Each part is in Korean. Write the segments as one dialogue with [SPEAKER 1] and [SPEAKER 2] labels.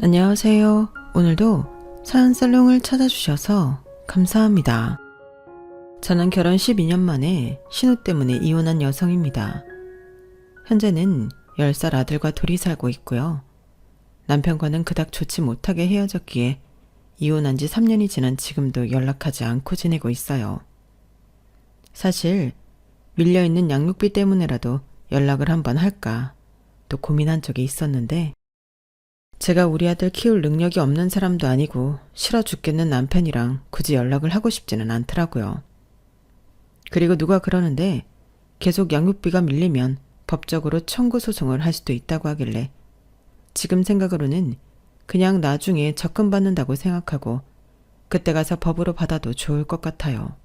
[SPEAKER 1] 안녕하세요. 오늘도 사연살롱을 찾아주셔서 감사합니다. 저는 결혼 12년 만에 신우 때문에 이혼한 여성입니다. 현재는 10살 아들과 둘이 살고 있고요. 남편과는 그닥 좋지 못하게 헤어졌기에 이혼한 지 3년이 지난 지금도 연락하지 않고 지내고 있어요. 사실 밀려있는 양육비 때문에라도 연락을 한번 할까 또 고민한 적이 있었는데 제가 우리 아들 키울 능력이 없는 사람도 아니고 싫어 죽겠는 남편이랑 굳이 연락을 하고 싶지는 않더라고요. 그리고 누가 그러는데 계속 양육비가 밀리면 법적으로 청구 소송을 할 수도 있다고 하길래 지금 생각으로는 그냥 나중에 적금받는다고 생각하고 그때 가서 법으로 받아도 좋을 것 같아요.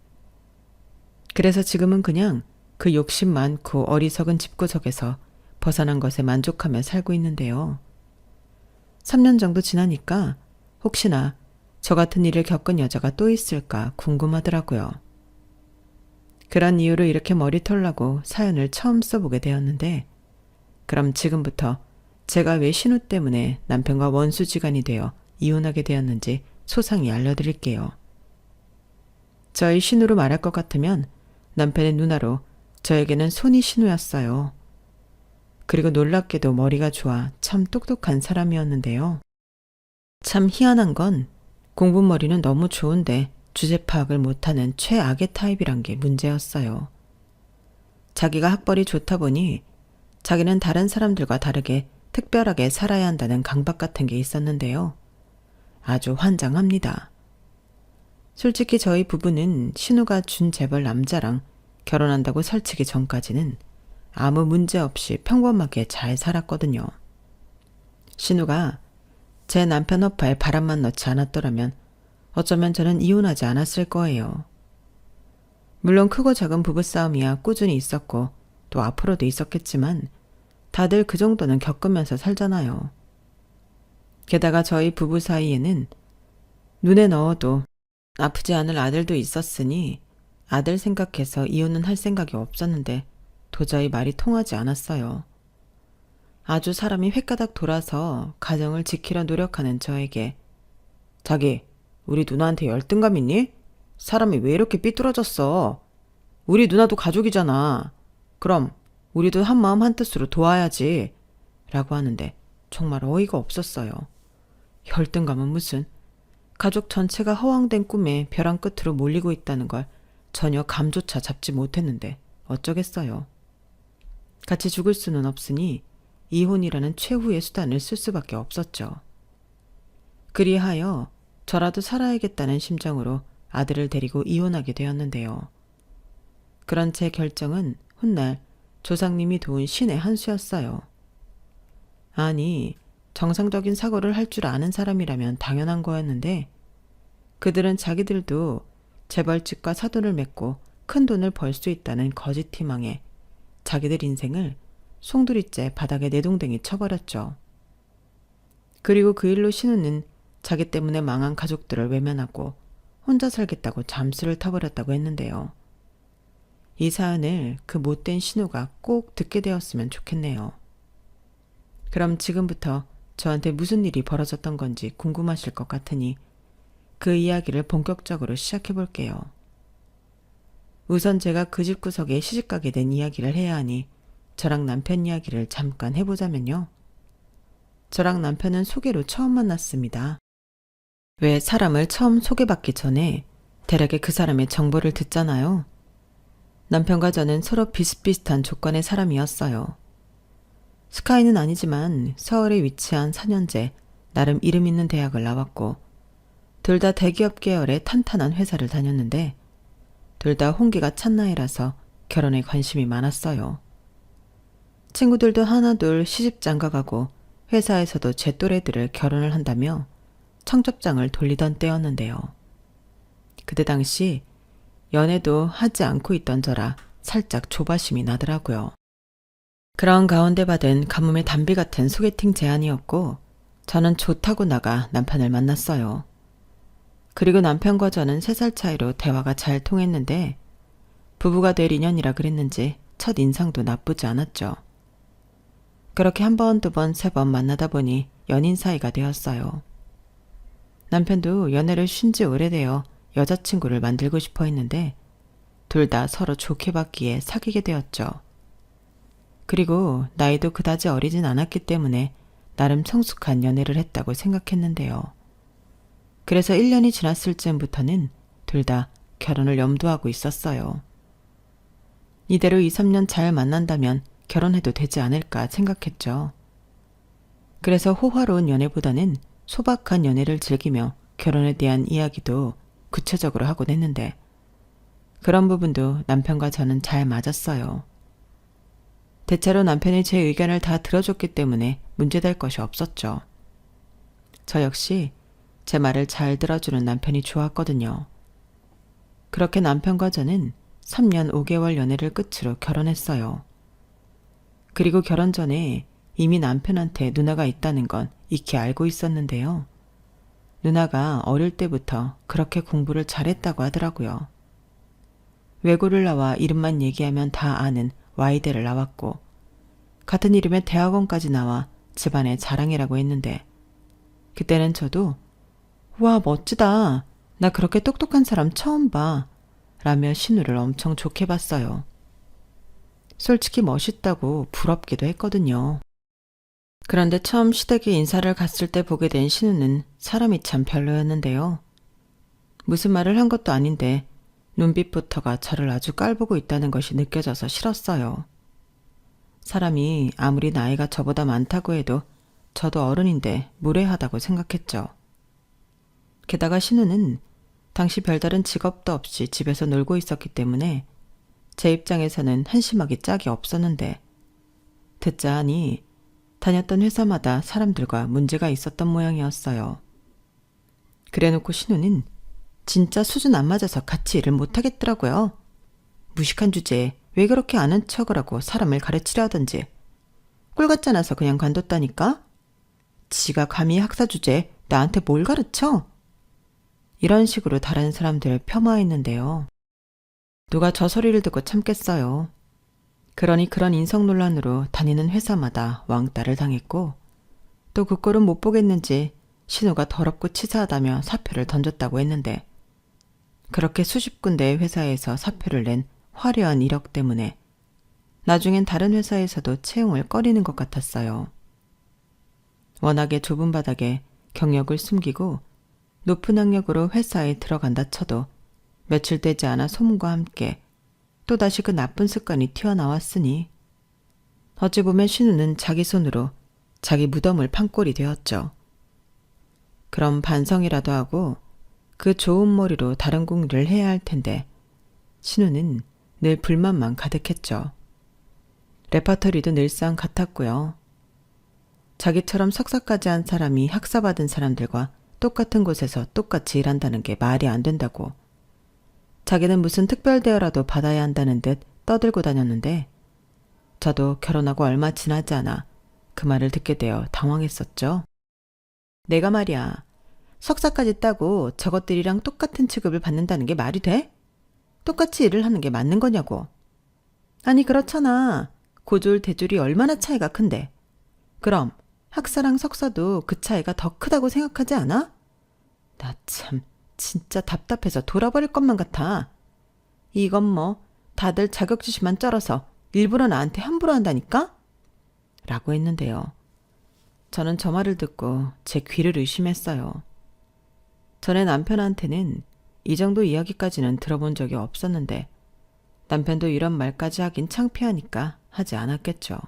[SPEAKER 1] 그래서 지금은 그냥 그 욕심 많고 어리석은 집구석에서 벗어난 것에 만족하며 살고 있는데요. 3년 정도 지나니까 혹시나 저 같은 일을 겪은 여자가 또 있을까 궁금하더라고요. 그런 이유로 이렇게 머리털 나고 사연을 처음 써보게 되었는데 그럼 지금부터 제가 왜 신우 때문에 남편과 원수지간이 되어 이혼하게 되었는지 소상히 알려드릴게요. 저희 신우로 말할 것 같으면 남편의 누나로 저에게는 손이 신우였어요. 그리고 놀랍게도 머리가 좋아 참 똑똑한 사람이었는데요. 참 희한한 건 공부머리는 너무 좋은데 주제 파악을 못하는 최악의 타입이란 게 문제였어요. 자기가 학벌이 좋다 보니 자기는 다른 사람들과 다르게 특별하게 살아야 한다는 강박 같은 게 있었는데요. 아주 환장합니다. 솔직히 저희 부부는 신우가 준 재벌 남자랑 결혼한다고 설치기 전까지는 아무 문제 없이 평범하게 잘 살았거든요. 신우가 제 남편 허파에 바람만 넣지 않았더라면 어쩌면 저는 이혼하지 않았을 거예요. 물론 크고 작은 부부싸움이야 꾸준히 있었고 또 앞으로도 있었겠지만 다들 그 정도는 겪으면서 살잖아요. 게다가 저희 부부 사이에는 눈에 넣어도 아프지 않을 아들도 있었으니 아들 생각해서 이혼은 할 생각이 없었는데 도저히 말이 통하지 않았어요. 아주 사람이 횟가닥 돌아서 가정을 지키려 노력하는 저에게 자기, 우리 누나한테 열등감 있니? 사람이 왜 이렇게 삐뚤어졌어? 우리 누나도 가족이잖아. 그럼 우리도 한마음 한뜻으로 도와야지. 라고 하는데 정말 어이가 없었어요. 열등감은 무슨 가족 전체가 허황된 꿈에 벼랑 끝으로 몰리고 있다는 걸 전혀 감조차 잡지 못했는데 어쩌겠어요. 같이 죽을 수는 없으니 이혼이라는 최후의 수단을 쓸 수밖에 없었죠. 그리하여 저라도 살아야겠다는 심정으로 아들을 데리고 이혼하게 되었는데요. 그런 제 결정은 훗날 조상님이 도운 신의 한 수였어요. 아니, 정상적인 사고를 할 줄 아는 사람이라면 당연한 거였는데 그들은 자기들도 재벌집과 사돈을 맺고 큰 돈을 벌 수 있다는 거짓 희망에 자기들 인생을 송두리째 바닥에 내동댕이 쳐버렸죠. 그리고 그 일로 신우는 자기 때문에 망한 가족들을 외면하고 혼자 살겠다고 잠수를 타버렸다고 했는데요. 이 사연을 그 못된 신우가 꼭 듣게 되었으면 좋겠네요. 그럼 지금부터 저한테 무슨 일이 벌어졌던 건지 궁금하실 것 같으니 그 이야기를 본격적으로 시작해 볼게요. 우선 제가 그 집 구석에 시집가게 된 이야기를 해야 하니 저랑 남편 이야기를 잠깐 해보자면요. 저랑 남편은 소개로 처음 만났습니다. 왜 사람을 처음 소개받기 전에 대략의 그 사람의 정보를 듣잖아요. 남편과 저는 서로 비슷비슷한 조건의 사람이었어요. 스카이는 아니지만 서울에 위치한 4년제 나름 이름 있는 대학을 나왔고 둘 다 대기업 계열의 탄탄한 회사를 다녔는데 둘 다 홍기가 찬 나이라서 결혼에 관심이 많았어요. 친구들도 하나둘 시집 장가가고 회사에서도 제 또래들을 결혼을 한다며 청첩장을 돌리던 때였는데요. 그때 당시 연애도 하지 않고 있던 저라 살짝 조바심이 나더라고요. 그런 가운데 받은 가뭄의 단비 같은 소개팅 제안이었고 저는 좋다고 나가 남편을 만났어요. 그리고 남편과 저는 3살 차이로 대화가 잘 통했는데 부부가 될 인연이라 그랬는지 첫 인상도 나쁘지 않았죠. 그렇게 한 번, 두 번, 세 번 만나다 보니 연인 사이가 되었어요. 남편도 연애를 쉰 지 오래되어 여자친구를 만들고 싶어 했는데 둘 다 서로 좋게 봤기에 사귀게 되었죠. 그리고 나이도 그다지 어리진 않았기 때문에 나름 성숙한 연애를 했다고 생각했는데요. 그래서 1년이 지났을 즈음부터는 둘 다 결혼을 염두하고 있었어요. 이대로 2, 3년 잘 만난다면 결혼해도 되지 않을까 생각했죠. 그래서 호화로운 연애보다는 소박한 연애를 즐기며 결혼에 대한 이야기도 구체적으로 하곤 했는데 그런 부분도 남편과 저는 잘 맞았어요. 대체로 남편이 제 의견을 다 들어줬기 때문에 문제될 것이 없었죠. 저 역시 제 말을 잘 들어주는 남편이 좋았거든요. 그렇게 남편과 저는 3년 5개월 연애를 끝으로 결혼했어요. 그리고 결혼 전에 이미 남편한테 누나가 있다는 건 익히 알고 있었는데요. 누나가 어릴 때부터 그렇게 공부를 잘했다고 하더라고요. 외고를 나와 이름만 얘기하면 다 아는 Y대를 나왔고 같은 이름의 대학원까지 나와 집안의 자랑이라고 했는데 그때는 저도 와 멋지다. 나 그렇게 똑똑한 사람 처음 봐. 라며 신우를 엄청 좋게 봤어요. 솔직히 멋있다고 부럽기도 했거든요. 그런데 처음 시댁에 인사를 갔을 때 보게 된 신우는 사람이 참 별로였는데요. 무슨 말을 한 것도 아닌데 눈빛부터가 저를 아주 깔보고 있다는 것이 느껴져서 싫었어요. 사람이 아무리 나이가 저보다 많다고 해도 저도 어른인데 무례하다고 생각했죠. 게다가 신우는 당시 별다른 직업도 없이 집에서 놀고 있었기 때문에 제 입장에서는 한심하기 짝이 없었는데 듣자 하니 다녔던 회사마다 사람들과 문제가 있었던 모양이었어요. 그래놓고 신우는 진짜 수준 안 맞아서 같이 일을 못하겠더라고요. 무식한 주제에 왜 그렇게 아는 척을 하고 사람을 가르치려 하던지 꿀 같지 않아서 그냥 관뒀다니까? 지가 감히 학사 주제에 나한테 뭘 가르쳐? 이런 식으로 다른 사람들을 폄하했는데요. 누가 저 소리를 듣고 참겠어요. 그러니 그런 인성 논란으로 다니는 회사마다 왕따를 당했고 또 그 꼴은 못 보겠는지 신우가 더럽고 치사하다며 사표를 던졌다고 했는데 그렇게 수십 군데의 회사에서 사표를 낸 화려한 이력 때문에 나중엔 다른 회사에서도 채용을 꺼리는 것 같았어요. 워낙에 좁은 바닥에 경력을 숨기고 높은 학력으로 회사에 들어간다 쳐도 며칠 되지 않아 소문과 함께 또다시 그 나쁜 습관이 튀어나왔으니 어찌 보면 신우는 자기 손으로 자기 무덤을 판 꼴이 되었죠. 그럼 반성이라도 하고 그 좋은 머리로 다른 공부를 해야 할 텐데 신우는 늘 불만만 가득했죠. 레퍼토리도 늘상 같았고요. 자기처럼 석사까지 한 사람이 학사받은 사람들과 똑같은 곳에서 똑같이 일한다는 게 말이 안 된다고 자기는 무슨 특별 대우라도 받아야 한다는 듯 떠들고 다녔는데 저도 결혼하고 얼마 지나지 않아 그 말을 듣게 되어 당황했었죠. 내가 말이야 석사까지 따고 저것들이랑 똑같은 취급을 받는다는 게 말이 돼? 똑같이 일을 하는 게 맞는 거냐고. 아니 그렇잖아. 고졸 대졸이 얼마나 차이가 큰데. 그럼 학사랑 석사도 그 차이가 더 크다고 생각하지 않아? 나 참 진짜 답답해서 돌아버릴 것만 같아. 이건 뭐 다들 자격지심만 쩔어서 일부러 나한테 함부로 한다니까? 라고 했는데요. 저는 저 말을 듣고 제 귀를 의심했어요. 전에 남편한테는 이 정도 이야기까지는 들어본 적이 없었는데 남편도 이런 말까지 하긴 창피하니까 하지 않았겠죠.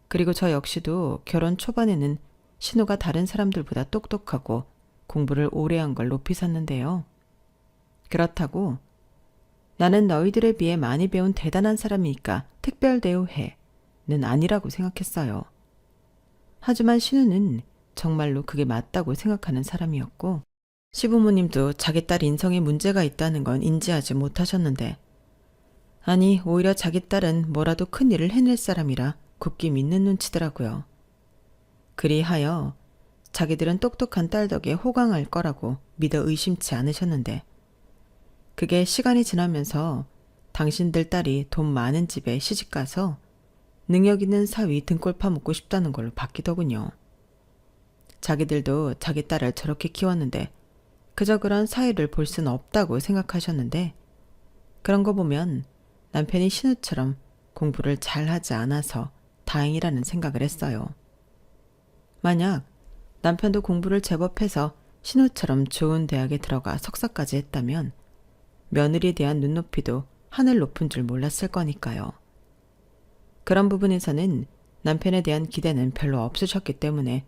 [SPEAKER 1] 그리고 저 역시도 결혼 초반에는 신우가 다른 사람들보다 똑똑하고 공부를 오래 한 걸 높이 샀는데요. 그렇다고 나는 너희들에 비해 많이 배운 대단한 사람이니까 특별 대우해는 아니라고 생각했어요. 하지만 신우는 정말로 그게 맞다고 생각하는 사람이었고 시부모님도 자기 딸 인성에 문제가 있다는 건 인지하지 못하셨는데 아니 오히려 자기 딸은 뭐라도 큰 일을 해낼 사람이라 굳게 믿는 눈치더라고요. 그리하여 자기들은 똑똑한 딸 덕에 호강할 거라고 믿어 의심치 않으셨는데 그게 시간이 지나면서 당신들 딸이 돈 많은 집에 시집가서 능력 있는 사위 등골 파묻고 싶다는 걸로 바뀌더군요. 자기들도 자기 딸을 저렇게 키웠는데 그저 그런 사이를 볼 수는 없다고 생각하셨는데 그런 거 보면 남편이 신우처럼 공부를 잘하지 않아서 다행이라는 생각을 했어요. 만약 남편도 공부를 제법 해서 신우처럼 좋은 대학에 들어가 석사까지 했다면 며느리에 대한 눈높이도 하늘 높은 줄 몰랐을 거니까요. 그런 부분에서는 남편에 대한 기대는 별로 없으셨기 때문에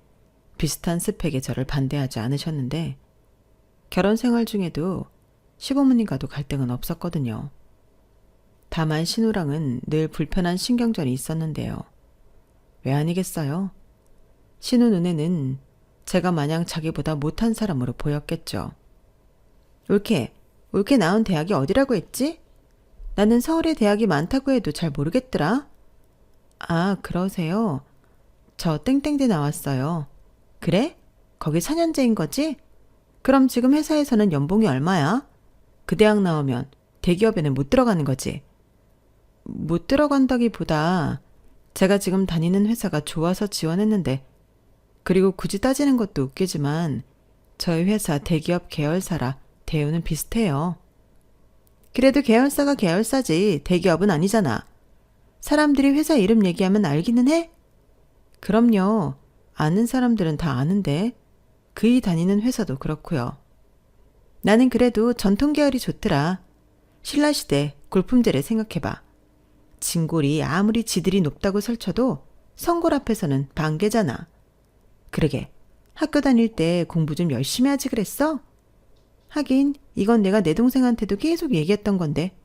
[SPEAKER 1] 비슷한 스펙의 저를 반대하지 않으셨는데 결혼 생활 중에도 시부모님과도 갈등은 없었거든요. 다만 신우랑은 늘 불편한 신경전이 있었는데요. 왜 아니겠어요? 신우 눈에는 제가 마냥 자기보다 못한 사람으로 보였겠죠. 옳게 나온 대학이 어디라고 했지? 나는 서울에 대학이 많다고 해도 잘 모르겠더라. 아, 그러세요? 저 땡땡대 나왔어요. 그래? 거기 4년제인 거지? 그럼 지금 회사에서는 연봉이 얼마야? 그 대학 나오면 대기업에는 못 들어가는 거지. 못 들어간다기보다 제가 지금 다니는 회사가 좋아서 지원했는데 그리고 굳이 따지는 것도 웃기지만 저희 회사 대기업 계열사라 대우는 비슷해요. 그래도 계열사가 계열사지 대기업은 아니잖아. 사람들이 회사 이름 얘기하면 알기는 해? 그럼요. 아는 사람들은 다 아는데 그이 다니는 회사도 그렇고요. 나는 그래도 전통 계열이 좋더라. 신라시대 골품제를 생각해봐. 진골이 아무리 지들이 높다고 설쳐도 성골 앞에서는 반개잖아. 그러게 학교 다닐 때 공부 좀 열심히 하지 그랬어? 하긴 이건 내가 내 동생한테도 계속 얘기했던 건데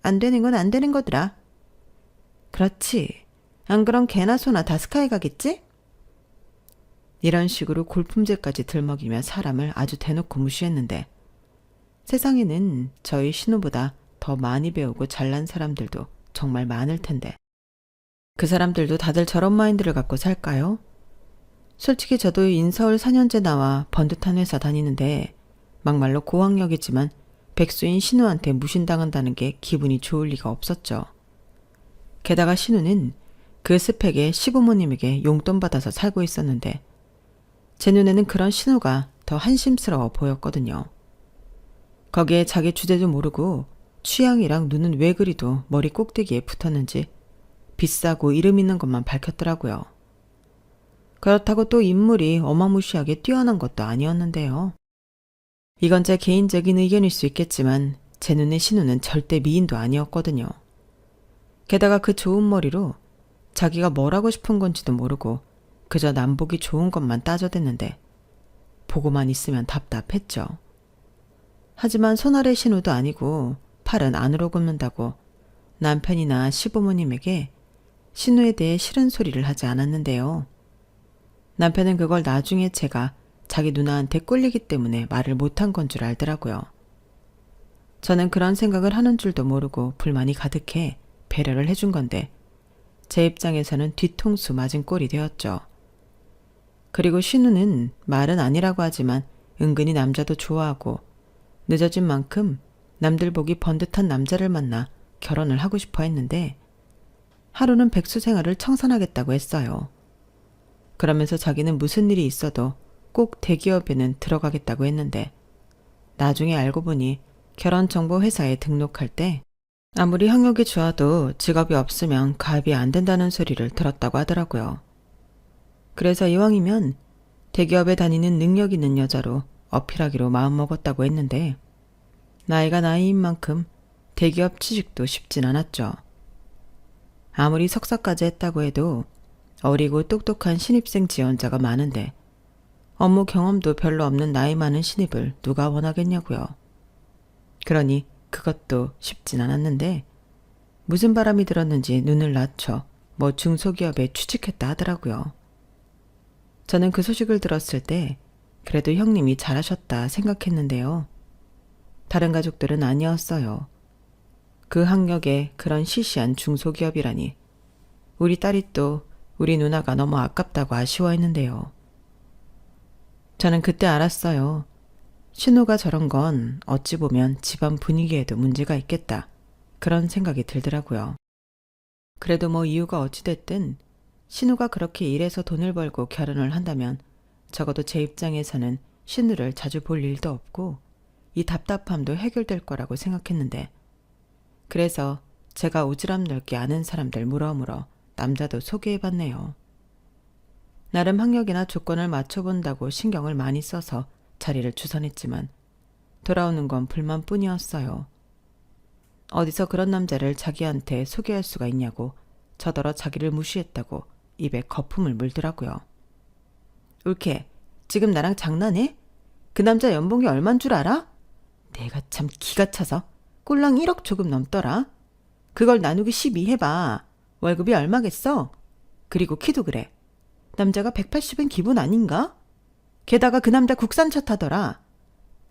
[SPEAKER 1] 안 되는 건 안 되는 거더라. 그렇지. 안 그럼 개나 소나 다 스카이 가겠지? 이런 식으로 골품제까지 들먹이며 사람을 아주 대놓고 무시했는데 세상에는 저희 신우보다 더 많이 배우고 잘난 사람들도 정말 많을 텐데 그 사람들도 다들 저런 마인드를 갖고 살까요? 솔직히 저도 인서울 4년제 나와 번듯한 회사 다니는데 막말로 고학력이지만 백수인 신우한테 무신당한다는 게 기분이 좋을 리가 없었죠. 게다가 신우는 그 스펙에 시부모님에게 용돈 받아서 살고 있었는데 제 눈에는 그런 신우가 더 한심스러워 보였거든요. 거기에 자기 주제도 모르고 취향이랑 눈은 왜 그리도 머리 꼭대기에 붙었는지 비싸고 이름 있는 것만 밝혔더라고요. 그렇다고 또 인물이 어마무시하게 뛰어난 것도 아니었는데요. 이건 제 개인적인 의견일 수 있겠지만 제 눈에 신우는 절대 미인도 아니었거든요. 게다가 그 좋은 머리로 자기가 뭘 하고 싶은 건지도 모르고 그저 남보기 좋은 것만 따져댔는데 보고만 있으면 답답했죠. 하지만 손아래 신우도 아니고 팔은 안으로 굽는다고 남편이나 시부모님에게 신우에 대해 싫은 소리를 하지 않았는데요. 남편은 그걸 나중에 제가 자기 누나한테 꿀리기 때문에 말을 못한 건 줄 알더라고요. 저는 그런 생각을 하는 줄도 모르고 불만이 가득해 배려를 해준 건데 제 입장에서는 뒤통수 맞은 꼴이 되었죠. 그리고 신우는 말은 아니라고 하지만 은근히 남자도 좋아하고 늦어진 만큼 남들 보기 번듯한 남자를 만나 결혼을 하고 싶어 했는데 하루는 백수 생활을 청산하겠다고 했어요. 그러면서 자기는 무슨 일이 있어도 꼭 대기업에는 들어가겠다고 했는데 나중에 알고 보니 결혼정보회사에 등록할 때 아무리 학력이 좋아도 직업이 없으면 가입이 안 된다는 소리를 들었다고 하더라고요. 그래서 이왕이면 대기업에 다니는 능력 있는 여자로 어필하기로 마음먹었다고 했는데 나이가 나이인 만큼 대기업 취직도 쉽진 않았죠. 아무리 석사까지 했다고 해도 어리고 똑똑한 신입생 지원자가 많은데 업무 경험도 별로 없는 나이 많은 신입을 누가 원하겠냐고요. 그러니 그것도 쉽진 않았는데 무슨 바람이 들었는지 눈을 낮춰 뭐 중소기업에 취직했다 하더라고요. 저는 그 소식을 들었을 때 그래도 형님이 잘하셨다 생각했는데요. 다른 가족들은 아니었어요. 그 학력에 그런 시시한 중소기업이라니 우리 딸이 또 우리 누나가 너무 아깝다고 아쉬워했는데요. 저는 그때 알았어요. 신우가 저런 건 어찌 보면 집안 분위기에도 문제가 있겠다. 그런 생각이 들더라고요. 그래도 뭐 이유가 어찌됐든 신우가 그렇게 일해서 돈을 벌고 결혼을 한다면 적어도 제 입장에서는 신우를 자주 볼 일도 없고 이 답답함도 해결될 거라고 생각했는데, 그래서 제가 오지랖 넓게 아는 사람들 물어물어 남자도 소개해봤네요. 나름 학력이나 조건을 맞춰본다고 신경을 많이 써서 자리를 주선했지만 돌아오는 건 불만뿐이었어요. 어디서 그런 남자를 자기한테 소개할 수가 있냐고 저더러 자기를 무시했다고 입에 거품을 물더라고요. 올케, 지금 나랑 장난해? 그 남자 연봉이 얼만 줄 알아? 내가 참 기가 차서 꼴랑 1억 조금 넘더라. 그걸 나누기 12 해봐. 월급이 얼마겠어? 그리고 키도 그래. 남자가 180은 기본 아닌가? 게다가 그 남자 국산차 타더라.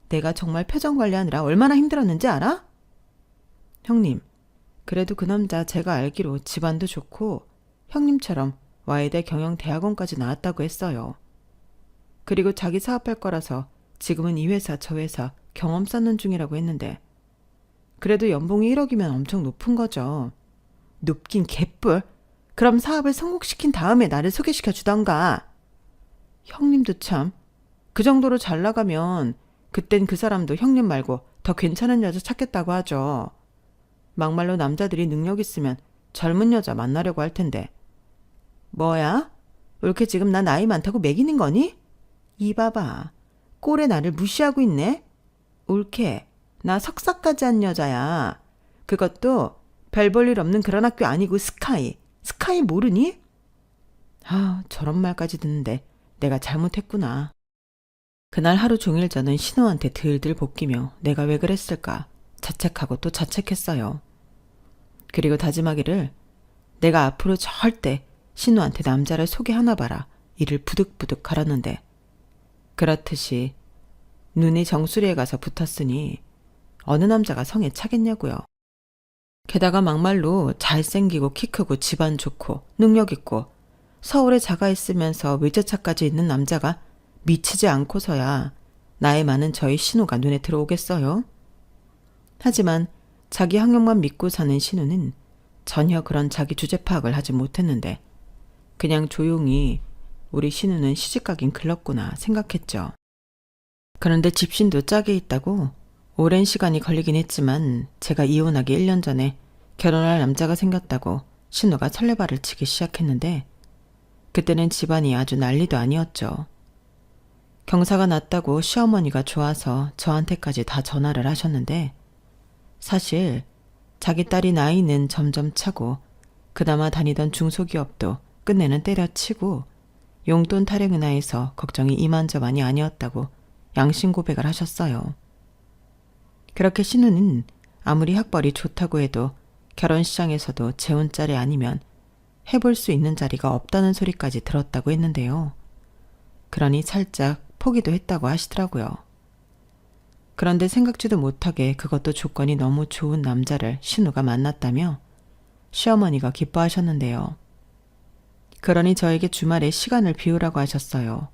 [SPEAKER 1] 내가 정말 표정 관리하느라 얼마나 힘들었는지 알아? 형님, 그래도 그 남자 제가 알기로 집안도 좋고 형님처럼 와이대 경영대학원까지 나왔다고 했어요. 그리고 자기 사업할 거라서 지금은 이 회사 저 회사 경험 쌓는 중이라고 했는데, 그래도 연봉이 1억이면 엄청 높은 거죠. 높긴 개뿔. 그럼 사업을 성공시킨 다음에 나를 소개시켜 주던가. 형님도 참, 그 정도로 잘 나가면 그땐 그 사람도 형님 말고 더 괜찮은 여자 찾겠다고 하죠. 막말로 남자들이 능력 있으면 젊은 여자 만나려고 할 텐데. 뭐야? 왜 이렇게 지금 나 나이 많다고 매기는 거니? 이 봐봐. 꼴에 나를 무시하고 있네. 옳게, 나 석사까지 한 여자야. 그것도 별 볼 일 없는 그런 학교 아니고 스카이. 스카이 모르니? 아, 저런 말까지 듣는데 내가 잘못했구나. 그날 하루 종일 저는 신우한테 들들 볶이며 내가 왜 그랬을까 자책하고 또 자책했어요. 그리고 다짐하기를 내가 앞으로 절대 신우한테 남자를 소개하나 봐라 이를 부득부득 갈았는데, 그렇듯이 눈이 정수리에 가서 붙었으니 어느 남자가 성에 차겠냐고요. 게다가 막말로 잘생기고 키 크고 집안 좋고 능력 있고 서울에 자가 있으면서 외제차까지 있는 남자가 미치지 않고서야 나이 많은 저희 신우가 눈에 들어오겠어요? 하지만 자기 학력만 믿고 사는 신우는 전혀 그런 자기 주제 파악을 하지 못했는데 그냥 조용히 우리 신우는 시집가긴 글렀구나 생각했죠. 그런데 집신도 짝에 있다고 오랜 시간이 걸리긴 했지만 제가 이혼하기 1년 전에 결혼할 남자가 생겼다고 신우가 설레발을 치기 시작했는데, 그때는 집안이 아주 난리도 아니었죠. 경사가 났다고 시어머니가 좋아서 저한테까지 다 전화를 하셨는데, 사실 자기 딸이 나이는 점점 차고 그나마 다니던 중소기업도 끝내는 때려치고 용돈 타령이나 해서 걱정이 이만저만이 아니었다고 양심 고백을 하셨어요. 그렇게 신우는 아무리 학벌이 좋다고 해도 결혼 시장에서도 재혼 자리 아니면 해볼 수 있는 자리가 없다는 소리까지 들었다고 했는데요. 그러니 살짝 포기도 했다고 하시더라고요. 그런데 생각지도 못하게 그것도 조건이 너무 좋은 남자를 신우가 만났다며 시어머니가 기뻐하셨는데요. 그러니 저에게 주말에 시간을 비우라고 하셨어요.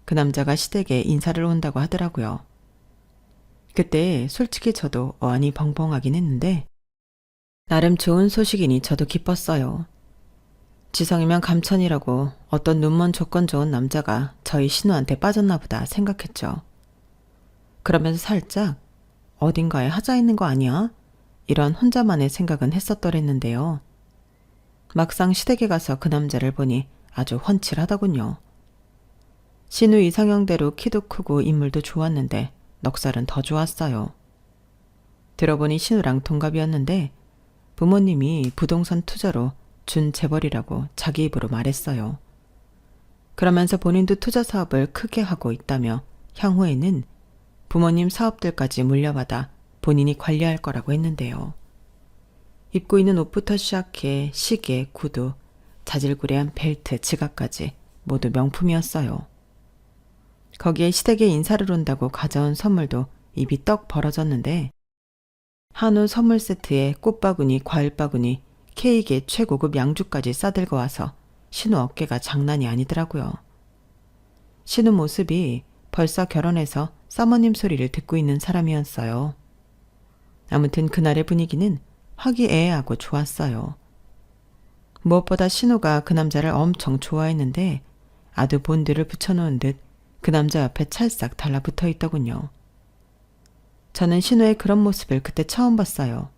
[SPEAKER 1] 그 남자가 시댁에 인사를 온다고 하더라고요. 그때 솔직히 저도 어안이 벙벙하긴 했는데 나름 좋은 소식이니 저도 기뻤어요. 지성이면 감천이라고 어떤 눈먼 조건 좋은 남자가 저희 신우한테 빠졌나 보다 생각했죠. 그러면서 살짝 어딘가에 하자 있는 거 아니야? 이런 혼자만의 생각은 했었더랬는데요. 막상 시댁에 가서 그 남자를 보니 아주 훤칠하더군요. 신우 이상형대로 키도 크고 인물도 좋았는데 넉살은 더 좋았어요. 들어보니 신우랑 동갑이었는데 부모님이 부동산 투자로 준 재벌이라고 자기 입으로 말했어요. 그러면서 본인도 투자 사업을 크게 하고 있다며 향후에는 부모님 사업들까지 물려받아 본인이 관리할 거라고 했는데요. 입고 있는 옷부터 시작해 시계, 구두, 자질구레한 벨트, 지갑까지 모두 명품이었어요. 거기에 시댁에 인사를 온다고 가져온 선물도 입이 떡 벌어졌는데 한우 선물 세트에 꽃바구니, 과일바구니, 케이크에 최고급 양주까지 싸들고 와서 신우 어깨가 장난이 아니더라고요. 신우 모습이 벌써 결혼해서 사모님 소리를 듣고 있는 사람이었어요. 아무튼 그날의 분위기는 화기애애하고 좋았어요. 무엇보다 신우가 그 남자를 엄청 좋아했는데 아두 본드를 붙여놓은 듯 그 남자 옆에 찰싹 달라붙어 있더군요. 저는 신우의 그런 모습을 그때 처음 봤어요.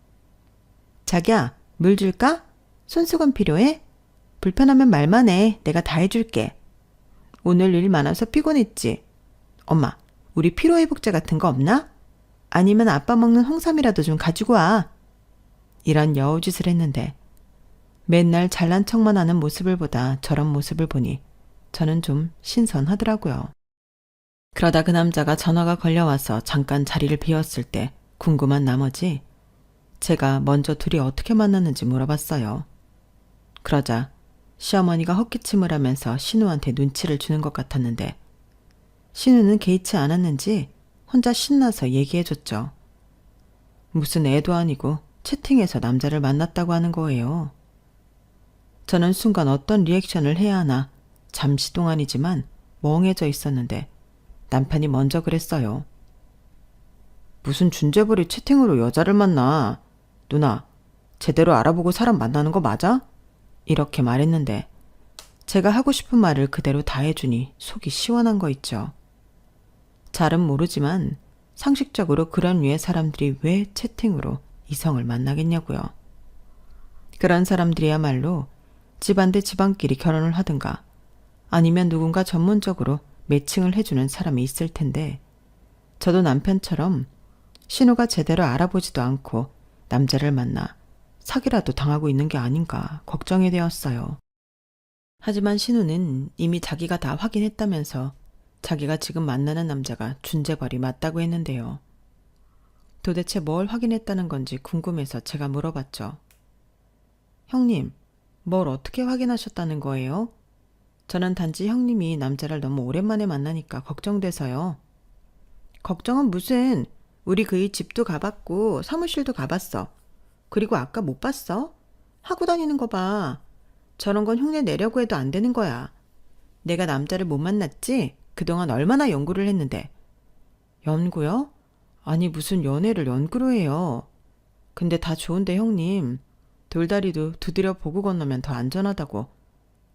[SPEAKER 1] 자기야, 물 줄까? 손수건 필요해? 불편하면 말만 해. 내가 다 해줄게. 오늘 일 많아서 피곤했지? 엄마, 우리 피로회복제 같은 거 없나? 아니면 아빠 먹는 홍삼이라도 좀 가지고 와. 이런 여우짓을 했는데 맨날 잘난 척만 하는 모습을 보다 저런 모습을 보니 저는 좀 신선하더라고요. 그러다 그 남자가 전화가 걸려와서 잠깐 자리를 비웠을 때 궁금한 나머지 제가 먼저 둘이 어떻게 만났는지 물어봤어요. 그러자 시어머니가 헛기침을 하면서 신우한테 눈치를 주는 것 같았는데 신우는 개의치 않았는지 혼자 신나서 얘기해줬죠. 무슨 애도 아니고 채팅에서 남자를 만났다고 하는 거예요. 저는 순간 어떤 리액션을 해야 하나 잠시 동안이지만 멍해져 있었는데 남편이 먼저 그랬어요. 무슨 준재벌이 채팅으로 여자를 만나. 누나, 제대로 알아보고 사람 만나는 거 맞아? 이렇게 말했는데 제가 하고 싶은 말을 그대로 다 해주니 속이 시원한 거 있죠. 잘은 모르지만 상식적으로 그런 류의 사람들이 왜 채팅으로 이성을 만나겠냐고요. 그런 사람들이야말로 집안 대 집안끼리 결혼을 하든가 아니면 누군가 전문적으로 매칭을 해주는 사람이 있을 텐데 저도 남편처럼 신우가 제대로 알아보지도 않고 남자를 만나 사기라도 당하고 있는 게 아닌가 걱정이 되었어요. 하지만 신우는 이미 자기가 다 확인했다면서 자기가 지금 만나는 남자가 준재벌이 맞다고 했는데요. 도대체 뭘 확인했다는 건지 궁금해서 제가 물어봤죠. 형님, 뭘 어떻게 확인하셨다는 거예요? 저는 단지 형님이 남자를 너무 오랜만에 만나니까 걱정돼서요. 걱정은 무슨, 우리 그의 집도 가봤고 사무실도 가봤어. 그리고 아까 못 봤어? 하고 다니는 거 봐. 저런 건 흉내 내려고 해도 안 되는 거야. 내가 남자를 못 만났지? 그동안 얼마나 연구를 했는데. 연구요? 아니 무슨 연애를 연구로 해요. 근데 다 좋은데 형님. 돌다리도 두드려 보고 건너면 더 안전하다고.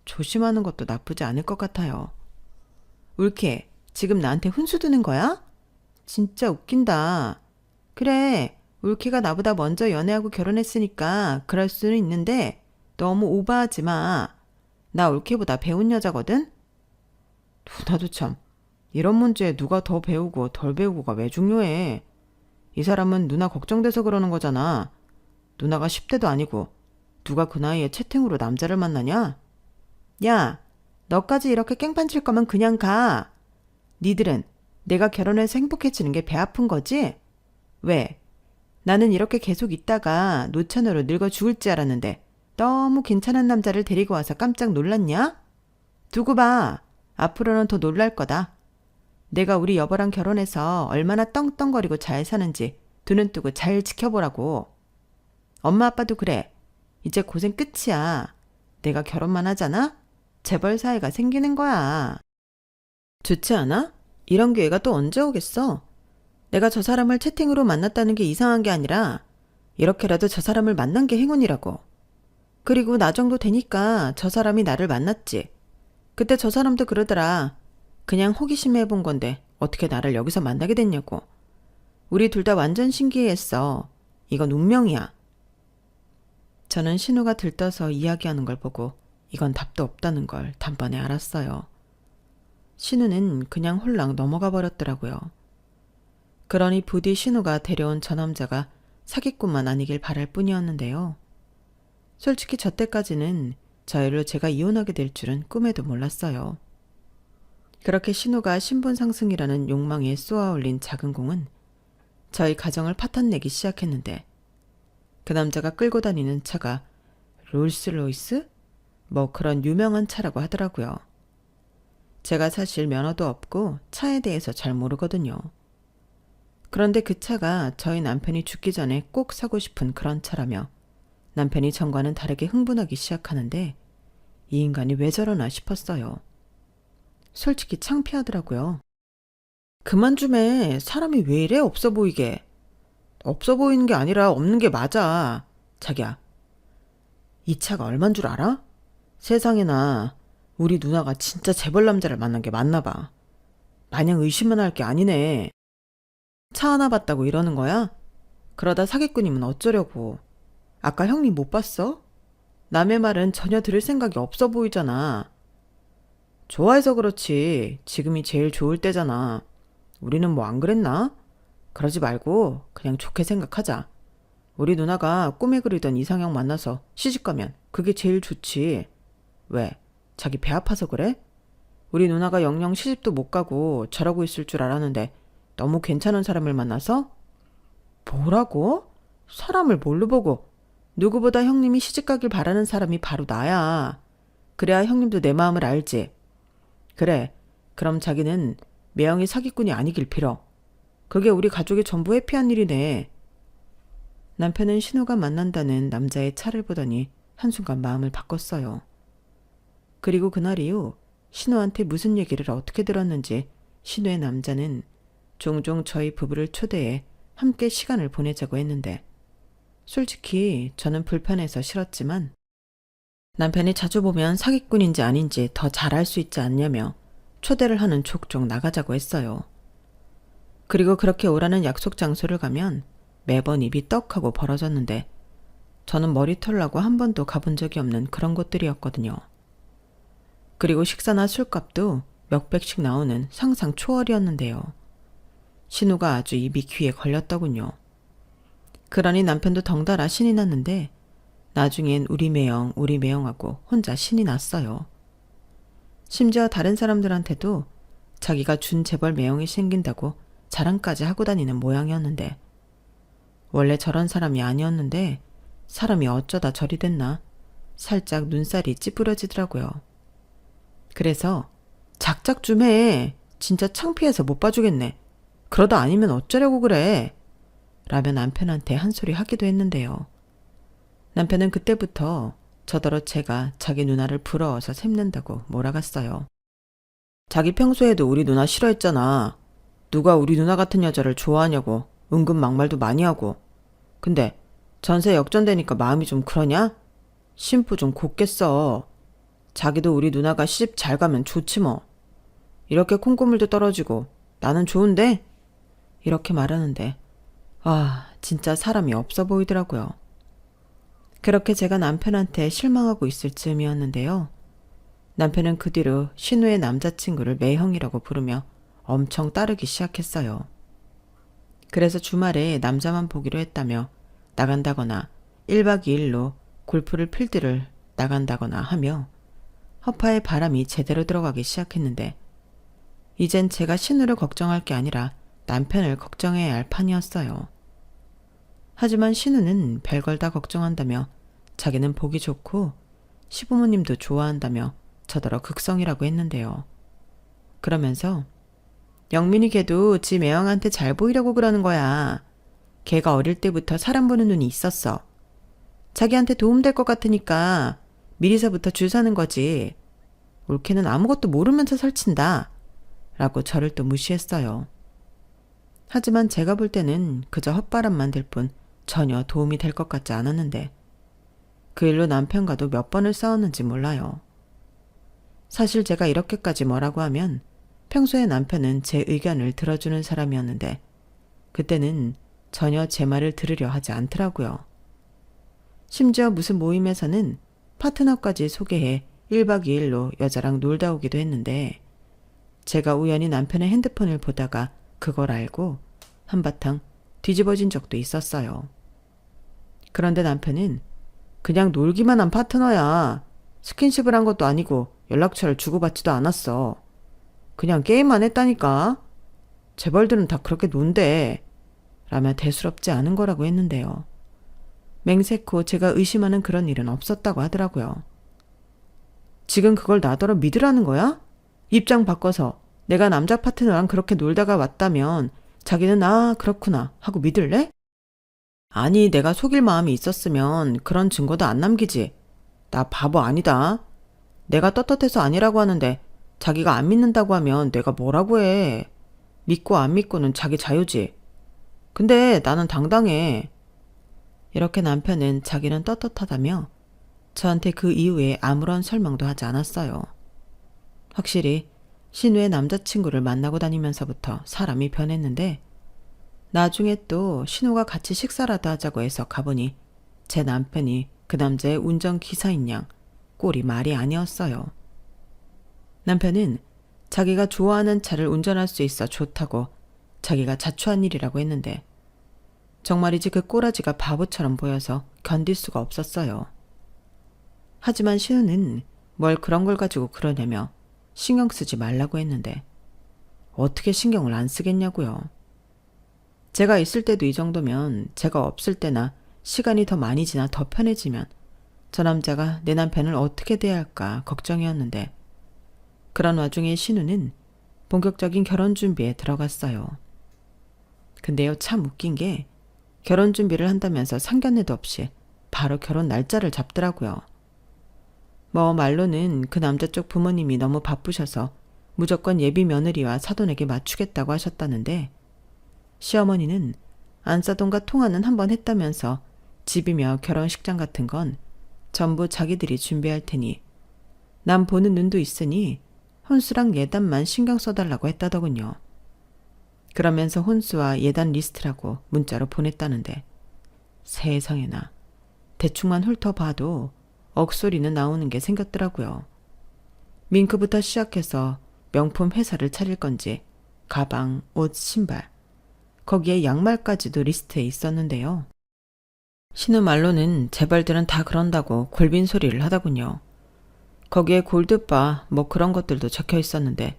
[SPEAKER 1] 조심하는 것도 나쁘지 않을 것 같아요. 울케, 지금 나한테 훈수 두는 거야? 진짜 웃긴다. 그래, 울케가 나보다 먼저 연애하고 결혼했으니까 그럴 수는 있는데 너무 오버하지 마. 나 울케보다 배운 여자거든? 누나도 참, 이런 문제에 누가 더 배우고 덜 배우고가 왜 중요해. 이 사람은 누나 걱정돼서 그러는 거잖아. 누나가 10대도 아니고 누가 그 나이에 채팅으로 남자를 만나냐? 야, 너까지 이렇게 깽판 칠 거면 그냥 가. 니들은 내가 결혼해서 행복해지는 게 배 아픈 거지? 왜? 나는 이렇게 계속 있다가 노처녀로 늙어 죽을 줄 알았는데 너무 괜찮은 남자를 데리고 와서 깜짝 놀랐냐? 두고 봐. 앞으로는 더 놀랄 거다. 내가 우리 여보랑 결혼해서 얼마나 떵떵거리고 잘 사는지 두 눈 뜨고 잘 지켜보라고. 엄마 아빠도 그래. 이제 고생 끝이야. 내가 결혼만 하잖아? 재벌 사이가 생기는 거야. 좋지 않아? 이런 기회가 또 언제 오겠어? 내가 저 사람을 채팅으로 만났다는 게 이상한 게 아니라 이렇게라도 저 사람을 만난 게 행운이라고. 그리고 나 정도 되니까 저 사람이 나를 만났지. 그때 저 사람도 그러더라. 그냥 호기심 해본 건데 어떻게 나를 여기서 만나게 됐냐고. 우리 둘 다 완전 신기해했어. 이건 운명이야. 저는 신우가 들떠서 이야기하는 걸 보고 이건 답도 없다는 걸 단번에 알았어요. 신우는 그냥 홀랑 넘어가 버렸더라고요. 그러니 부디 신우가 데려온 저 남자가 사기꾼만 아니길 바랄 뿐이었는데요. 솔직히 저 때까지는 저희로 제가 이혼하게 될 줄은 꿈에도 몰랐어요. 그렇게 신우가 신분 상승이라는 욕망에 쏘아올린 작은 공은 저희 가정을 파탄내기 시작했는데 그 남자가 끌고 다니는 차가 롤스로이스? 뭐 그런 유명한 차라고 하더라고요. 제가 사실 면허도 없고 차에 대해서 잘 모르거든요. 그런데 그 차가 저희 남편이 죽기 전에 꼭 사고 싶은 그런 차라며 남편이 전과는 다르게 흥분하기 시작하는데 이 인간이 왜 저러나 싶었어요. 솔직히 창피하더라고요. 그만 좀 해. 사람이 왜 이래 없어 보이게. 없어 보이는 게 아니라 없는 게 맞아. 자기야, 이 차가 얼만 줄 알아? 세상에나 우리 누나가 진짜 재벌 남자를 만난 게 맞나 봐. 마냥 의심만 할 게 아니네. 차 하나 봤다고 이러는 거야? 그러다 사기꾼이면 어쩌려고. 아까 형님 못 봤어? 남의 말은 전혀 들을 생각이 없어 보이잖아. 좋아해서 그렇지. 지금이 제일 좋을 때잖아. 우리는 뭐 안 그랬나? 그러지 말고 그냥 좋게 생각하자. 우리 누나가 꿈에 그리던 이상형 만나서 시집가면 그게 제일 좋지. 왜? 자기 배 아파서 그래? 우리 누나가 영영 시집도 못 가고 저러고 있을 줄 알았는데 너무 괜찮은 사람을 만나서? 뭐라고? 사람을 뭘로 보고? 누구보다 형님이 시집가길 바라는 사람이 바로 나야. 그래야 형님도 내 마음을 알지. 그래, 그럼 자기는 매형이 사기꾼이 아니길 빌어. 그게 우리 가족의 전부 회피한 일이네. 남편은 신우가 만난다는 남자의 차를 보더니 한순간 마음을 바꿨어요. 그리고 그날 이후 신우한테 무슨 얘기를 어떻게 들었는지 신우의 남자는 종종 저희 부부를 초대해 함께 시간을 보내자고 했는데 솔직히 저는 불편해서 싫었지만 남편이 자주 보면 사기꾼인지 아닌지 더 잘 알 수 있지 않냐며 초대를 하는 족족 나가자고 했어요. 그리고 그렇게 오라는 약속 장소를 가면 매번 입이 떡하고 벌어졌는데 저는 머리 털라고 한 번도 가본 적이 없는 그런 곳들이었거든요. 그리고 식사나 술값도 몇백씩 나오는 상상 초월이었는데요. 신우가 아주 입이 귀에 걸렸더군요. 그러니 남편도 덩달아 신이 났는데 나중엔 우리 매형하고 혼자 신이 났어요. 심지어 다른 사람들한테도 자기가 준 재벌 매형이 생긴다고 자랑까지 하고 다니는 모양이었는데 원래 저런 사람이 아니었는데 사람이 어쩌다 저리 됐나 살짝 눈살이 찌푸려지더라고요. 그래서 작작 좀 해. 진짜 창피해서 못 봐주겠네. 그러다 아니면 어쩌려고 그래. 라며 남편한테 한 소리 하기도 했는데요. 남편은 그때부터 저더러 제가 자기 누나를 부러워서 샘는다고 몰아갔어요. 자기 평소에도 우리 누나 싫어했잖아. 누가 우리 누나 같은 여자를 좋아하냐고 은근 막말도 많이 하고. 근데 전세 역전되니까 마음이 좀 그러냐? 심부 좀 곱게 써. 자기도 우리 누나가 시집 잘 가면 좋지 뭐. 이렇게 콩고물도 떨어지고 나는 좋은데? 이렇게 말하는데 진짜 사람이 없어 보이더라고요. 그렇게 제가 남편한테 실망하고 있을 즈음이었는데요. 남편은 그 뒤로 신우의 남자친구를 매형이라고 부르며 엄청 따르기 시작했어요. 그래서 주말에 남자만 보기로 했다며 나간다거나 1박 2일로 골프를 필드를 나간다거나 하며 허파에 바람이 제대로 들어가기 시작했는데 이젠 제가 신우를 걱정할 게 아니라 남편을 걱정해야 할 판이었어요. 하지만 신우는 별걸 다 걱정한다며 자기는 보기 좋고 시부모님도 좋아한다며 저더러 극성이라고 했는데요. 그러면서 영민이 걔도 지 매형한테 잘 보이려고 그러는 거야. 걔가 어릴 때부터 사람 보는 눈이 있었어. 자기한테 도움될 것 같으니까 미리서부터 줄 서는 거지. 올케는 아무것도 모르면서 설친다. 라고 저를 또 무시했어요. 하지만 제가 볼 때는 그저 헛바람만 들 뿐 전혀 도움이 될 것 같지 않았는데 그 일로 남편과도 몇 번을 싸웠는지 몰라요. 사실 제가 이렇게까지 뭐라고 하면 평소에 남편은 제 의견을 들어주는 사람이었는데 그때는 전혀 제 말을 들으려 하지 않더라고요. 심지어 무슨 모임에서는 파트너까지 소개해 1박 2일로 여자랑 놀다 오기도 했는데 제가 우연히 남편의 핸드폰을 보다가 그걸 알고 한바탕 뒤집어진 적도 있었어요. 그런데 남편은 그냥 놀기만 한 파트너야. 스킨십을 한 것도 아니고 연락처를 주고받지도 않았어. 그냥 게임만 했다니까. 재벌들은 다 그렇게 논대. 라며 대수롭지 않은 거라고 했는데요. 맹세코 제가 의심하는 그런 일은 없었다고 하더라고요. 지금 그걸 나더러 믿으라는 거야? 입장 바꿔서 내가 남자 파트너랑 그렇게 놀다가 왔다면 자기는 그렇구나 하고 믿을래? 아니 내가 속일 마음이 있었으면 그런 증거도 안 남기지. 나 바보 아니다. 내가 떳떳해서 아니라고 하는데 자기가 안 믿는다고 하면 내가 뭐라고 해. 믿고 안 믿고는 자기 자유지. 근데 나는 당당해. 이렇게 남편은 자기는 떳떳하다며 저한테 그 이후에 아무런 설명도 하지 않았어요. 확실히 신우의 남자친구를 만나고 다니면서부터 사람이 변했는데 나중에 또 신우가 같이 식사라도 하자고 해서 가보니 제 남편이 그 남자의 운전기사인 양 꼴이 말이 아니었어요. 남편은 자기가 좋아하는 차를 운전할 수 있어 좋다고 자기가 자초한 일이라고 했는데 정말이지 그 꼬라지가 바보처럼 보여서 견딜 수가 없었어요. 하지만 신우는 뭘 그런 걸 가지고 그러냐며 신경 쓰지 말라고 했는데 어떻게 신경을 안 쓰겠냐고요. 제가 있을 때도 이 정도면 제가 없을 때나 시간이 더 많이 지나 더 편해지면 저 남자가 내 남편을 어떻게 대할까 걱정이었는데 그런 와중에 신우는 본격적인 결혼 준비에 들어갔어요. 근데요, 참 웃긴 게 결혼 준비를 한다면서 상견례도 없이 바로 결혼 날짜를 잡더라고요. 말로는 그 남자 쪽 부모님이 너무 바쁘셔서 무조건 예비 며느리와 사돈에게 맞추겠다고 하셨다는데 시어머니는 안사돈과 통화는 한번 했다면서 집이며 결혼식장 같은 건 전부 자기들이 준비할 테니 남 보는 눈도 있으니 혼수랑 예단만 신경 써달라고 했다더군요. 그러면서 혼수와 예단 리스트라고 문자로 보냈다는데 세상에나 대충만 훑어봐도 억소리는 나오는 게 생겼더라고요. 밍크부터 시작해서 명품 회사를 차릴 건지 가방, 옷, 신발 거기에 양말까지도 리스트에 있었는데요. 신우 말로는 재벌들은 다 그런다고 골빈 소리를 하더군요. 거기에 골드바 그런 것들도 적혀 있었는데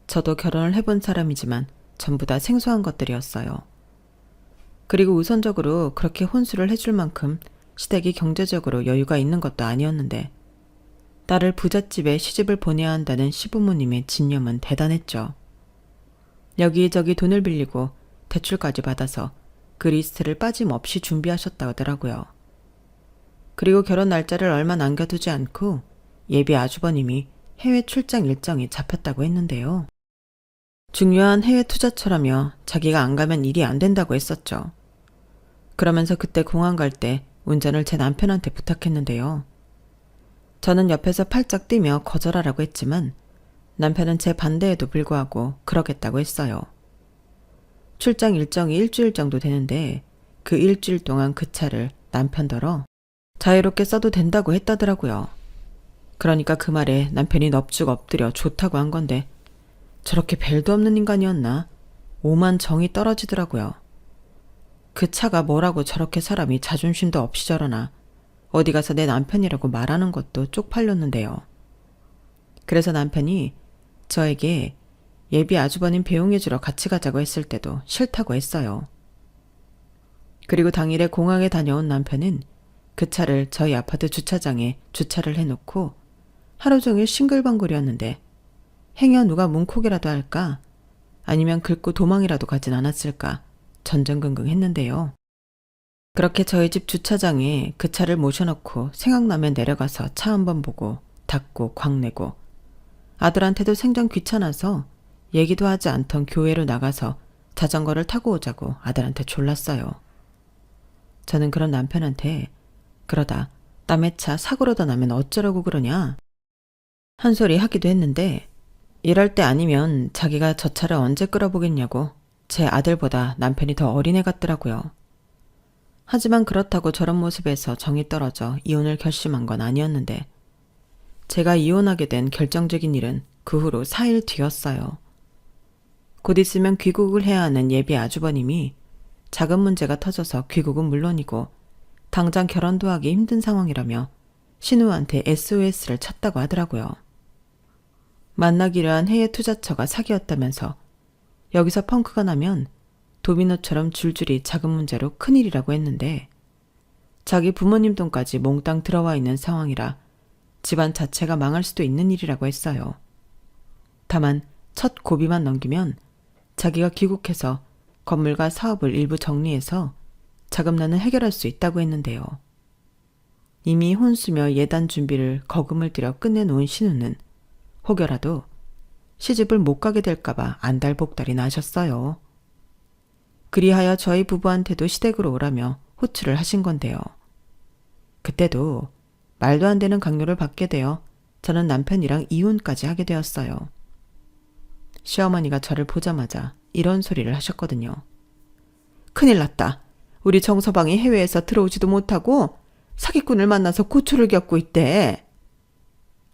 [SPEAKER 1] 저도 결혼을 해본 사람이지만 전부 다 생소한 것들이었어요. 그리고 우선적으로 그렇게 혼수를 해줄 만큼 시댁이 경제적으로 여유가 있는 것도 아니었는데 딸을 부잣집에 시집을 보내야 한다는 시부모님의 진념은 대단했죠. 여기저기 돈을 빌리고 대출까지 받아서 그 리스트를 빠짐없이 준비하셨다고 하더라고요. 그리고 결혼 날짜를 얼마 남겨두지 않고 예비 아주버님이 해외 출장 일정이 잡혔다고 했는데요. 중요한 해외 투자처라며 자기가 안 가면 일이 안 된다고 했었죠. 그러면서 그때 공항 갈 때 운전을 제 남편한테 부탁했는데요. 저는 옆에서 팔짝 뛰며 거절하라고 했지만 남편은 제 반대에도 불구하고 그러겠다고 했어요. 출장 일정이 일주일 정도 되는데 그 일주일 동안 그 차를 남편더러 자유롭게 써도 된다고 했다더라고요. 그러니까 그 말에 남편이 넙죽 엎드려 좋다고 한 건데 저렇게 벨도 없는 인간이었나? 오만 정이 떨어지더라고요. 그 차가 뭐라고 저렇게 사람이 자존심도 없이 저러나 어디 가서 내 남편이라고 말하는 것도 쪽팔렸는데요. 그래서 남편이 저에게 예비 아주버님 배웅해주러 같이 가자고 했을 때도 싫다고 했어요. 그리고 당일에 공항에 다녀온 남편은 그 차를 저희 아파트 주차장에 주차를 해놓고 하루 종일 싱글벙글이었는데 행여 누가 문콕이라도 할까 아니면 긁고 도망이라도 가진 않았을까 전전긍긍했는데요. 그렇게 저희 집 주차장에 그 차를 모셔놓고 생각나면 내려가서 차 한번 보고 닫고 광내고 아들한테도 생전 귀찮아서 얘기도 하지 않던 교회로 나가서 자전거를 타고 오자고 아들한테 졸랐어요. 저는 그런 남편한테 그러다 남의 차 사고로다 나면 어쩌려고 그러냐 한 소리 하기도 했는데 이럴 때 아니면 자기가 저 차를 언제 끌어보겠냐고 제 아들보다 남편이 더 어린애 같더라고요. 하지만 그렇다고 저런 모습에서 정이 떨어져 이혼을 결심한 건 아니었는데 제가 이혼하게 된 결정적인 일은 그 후로 4일 뒤였어요. 곧 있으면 귀국을 해야 하는 예비 아주버님이 자금 문제가 터져서 귀국은 물론이고 당장 결혼도 하기 힘든 상황이라며 신우한테 SOS를 쳤다고 하더라고요. 만나기로 한 해외 투자처가 사기였다면서 여기서 펑크가 나면 도미노처럼 줄줄이 자금 문제로 큰일이라고 했는데 자기 부모님 돈까지 몽땅 들어와 있는 상황이라 집안 자체가 망할 수도 있는 일이라고 했어요. 다만 첫 고비만 넘기면 자기가 귀국해서 건물과 사업을 일부 정리해서 자금난을 해결할 수 있다고 했는데요. 이미 혼수며 예단 준비를 거금을 들여 끝내놓은 신우는 혹여라도 시집을 못 가게 될까봐 안달복달이 나셨어요. 그리하여 저희 부부한테도 시댁으로 오라며 호출을 하신 건데요. 그때도 말도 안 되는 강요를 받게 되어 저는 남편이랑 이혼까지 하게 되었어요. 시어머니가 저를 보자마자 이런 소리를 하셨거든요. 큰일 났다. 우리 정서방이 해외에서 들어오지도 못하고 사기꾼을 만나서 고초를 겪고 있대.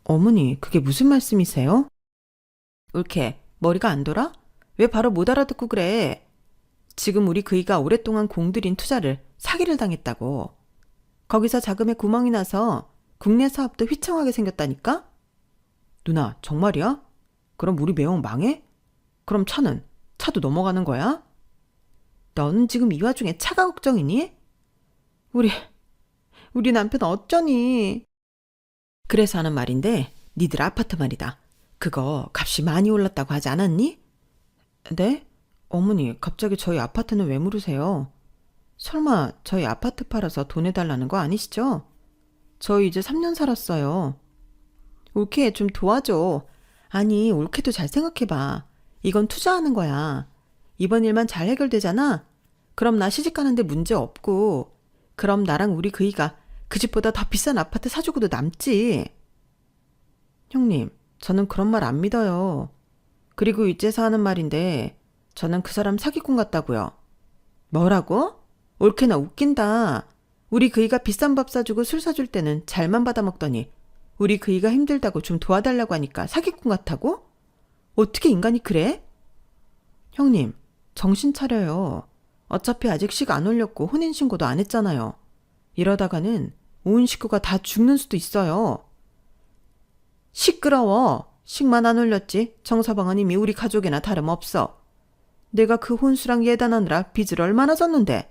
[SPEAKER 1] 어머니, 그게 무슨 말씀이세요? 옳게 머리가 안 돌아? 왜 바로 못 알아듣고 그래? 지금 우리 그이가 오랫동안 공들인 투자를 사기를 당했다고. 거기서 자금에 구멍이 나서 국내 사업도 휘청하게 생겼다니까? 누나, 정말이야? 그럼 우리 매형 망해? 그럼 차도 넘어가는 거야? 너는 지금 이 와중에 차가 걱정이니? 우리 남편 어쩌니? 그래서 하는 말인데, 니들 아파트 말이다. 그거 값이 많이 올랐다고 하지 않았니? 네? 어머니, 갑자기 저희 아파트는 왜 물으세요? 설마 저희 아파트 팔아서 돈 해달라는 거 아니시죠? 저희 이제 3년 살았어요. 올케 좀 도와줘. 아니, 올케도 잘 생각해봐. 이건 투자하는 거야. 이번 일만 잘 해결되잖아? 그럼 나 시집 가는데 문제 없고, 그럼 나랑 우리 그이가 그 집보다 더 비싼 아파트 사주고도 남지. 형님, 저는 그런 말 안 믿어요. 그리고 이제서 하는 말인데, 저는 그 사람 사기꾼 같다고요. 뭐라고? 올케나 웃긴다. 우리 그이가 비싼 밥 사주고 술 사줄 때는 잘만 받아먹더니 우리 그이가 힘들다고 좀 도와달라고 하니까 사기꾼 같다고? 어떻게 인간이 그래? 형님, 정신 차려요. 어차피 아직 식 안 올렸고 혼인신고도 안 했잖아요. 이러다가는 온 식구가 다 죽는 수도 있어요. 시끄러워. 식만 안 올렸지 정서방은 이미 우리 가족이나 다름없어. 내가 그 혼수랑 예단하느라 빚을 얼마나 졌는데.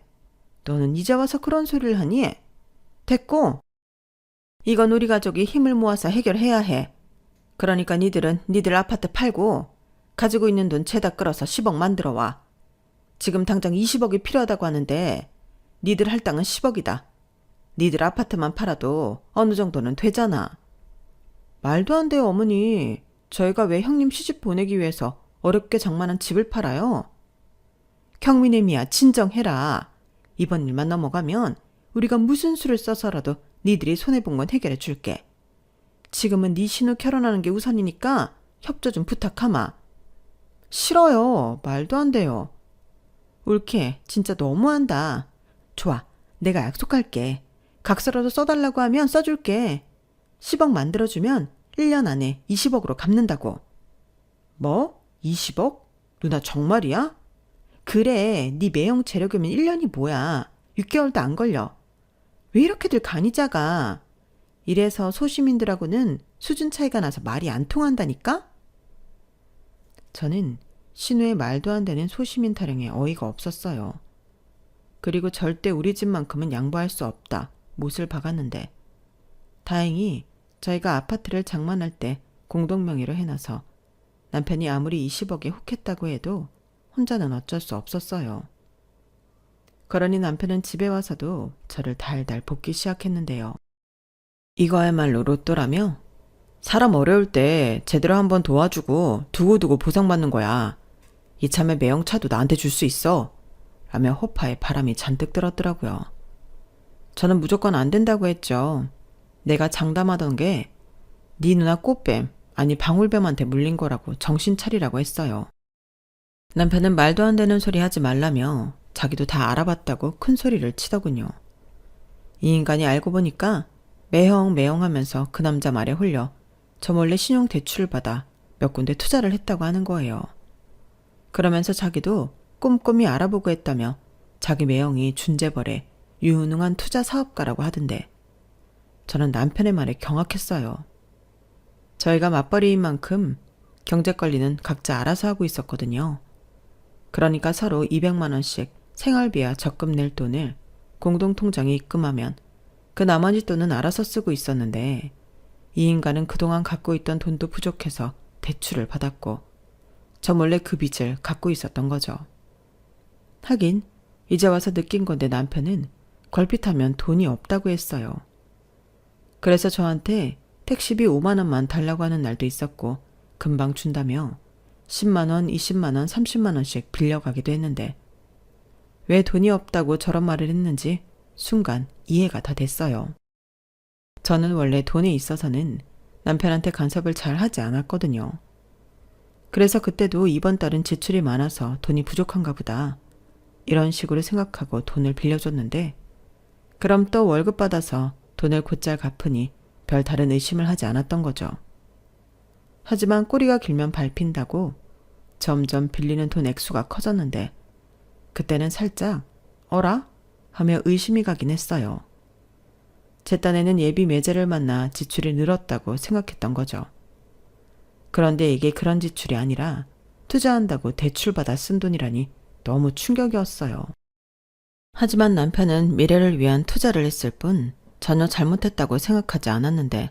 [SPEAKER 1] 너는 이제 와서 그런 소리를 하니? 됐고. 이건 우리 가족이 힘을 모아서 해결해야 해. 그러니까 니들은 니들 아파트 팔고 가지고 있는 돈 죄다 끌어서 10억 만들어 와. 지금 당장 20억이 필요하다고 하는데 니들 할당은 10억이다. 니들 아파트만 팔아도 어느 정도는 되잖아. 말도 안 돼요, 어머니. 저희가 왜 형님 시집 보내기 위해서 어렵게 장만한 집을 팔아요? 경민애미야, 진정해라. 이번 일만 넘어가면 우리가 무슨 수를 써서라도 니들이 손해본 건 해결해 줄게. 지금은 네 신우 결혼하는 게 우선이니까 협조 좀 부탁하마. 싫어요. 말도 안 돼요. 옳게, 진짜 너무한다. 좋아, 내가 약속할게. 각서라도 써달라고 하면 써줄게. 10억 만들어주면 1년 안에 20억으로 갚는다고. 뭐? 20억? 누나 정말이야? 그래, 네 매형 재력이면 1년이 뭐야. 6개월도 안 걸려. 왜 이렇게들 간이 작아? 이래서 소시민들하고는 수준 차이가 나서 말이 안 통한다니까? 저는 신우의 말도 안 되는 소시민 타령에 어이가 없었어요. 그리고 절대 우리 집만큼은 양보할 수 없다. 못을 박았는데. 다행히 저희가 아파트를 장만할 때 공동명의로 해놔서 남편이 아무리 20억에 혹했다고 해도 혼자는 어쩔 수 없었어요. 그러니 남편은 집에 와서도 저를 달달 볶기 시작했는데요. 이거야말로 로또라며? 사람 어려울 때 제대로 한번 도와주고 두고두고 보상받는 거야. 이참에 매형차도 나한테 줄 수 있어. 라며 호파에 바람이 잔뜩 들었더라고요. 저는 무조건 안 된다고 했죠. 내가 장담하던 게 네 누나 꽃뱀, 아니 방울뱀한테 물린 거라고 정신 차리라고 했어요. 남편은 말도 안 되는 소리 하지 말라며 자기도 다 알아봤다고 큰 소리를 치더군요. 이 인간이 알고 보니까 매형 하면서 그 남자 말에 홀려 저 몰래 신용 대출을 받아 몇 군데 투자를 했다고 하는 거예요. 그러면서 자기도 꼼꼼히 알아보고 했다며 자기 매형이 준재벌의 유능한 투자 사업가라고 하던데 저는 남편의 말에 경악했어요. 저희가 맞벌이인 만큼 경제 관리는 각자 알아서 하고 있었거든요. 그러니까 서로 200만 원씩 생활비와 적금 낼 돈을 공동통장에 입금하면 그 나머지 돈은 알아서 쓰고 있었는데 이 인간은 그동안 갖고 있던 돈도 부족해서 대출을 받았고 저 몰래 그 빚을 갖고 있었던 거죠. 하긴 이제 와서 느낀 건데 남편은 걸핏하면 돈이 없다고 했어요. 그래서 저한테 택시비 5만 원만 달라고 하는 날도 있었고 금방 준다며 10만 원, 20만 원, 30만 원씩 빌려가기도 했는데 왜 돈이 없다고 저런 말을 했는지 순간 이해가 다 됐어요. 저는 원래 돈에 있어서는 남편한테 간섭을 잘 하지 않았거든요. 그래서 그때도 이번 달은 지출이 많아서 돈이 부족한가 보다. 이런 식으로 생각하고 돈을 빌려줬는데 그럼 또 월급 받아서 돈을 곧잘 갚으니 별 다른 의심을 하지 않았던 거죠. 하지만 꼬리가 길면 밟힌다고 점점 빌리는 돈 액수가 커졌는데 그때는 살짝 어라? 하며 의심이 가긴 했어요. 제 딴에는 예비 매제를 만나 지출이 늘었다고 생각했던 거죠. 그런데 이게 그런 지출이 아니라 투자한다고 대출받아 쓴 돈이라니 너무 충격이었어요. 하지만 남편은 미래를 위한 투자를 했을 뿐 전혀 잘못했다고 생각하지 않았는데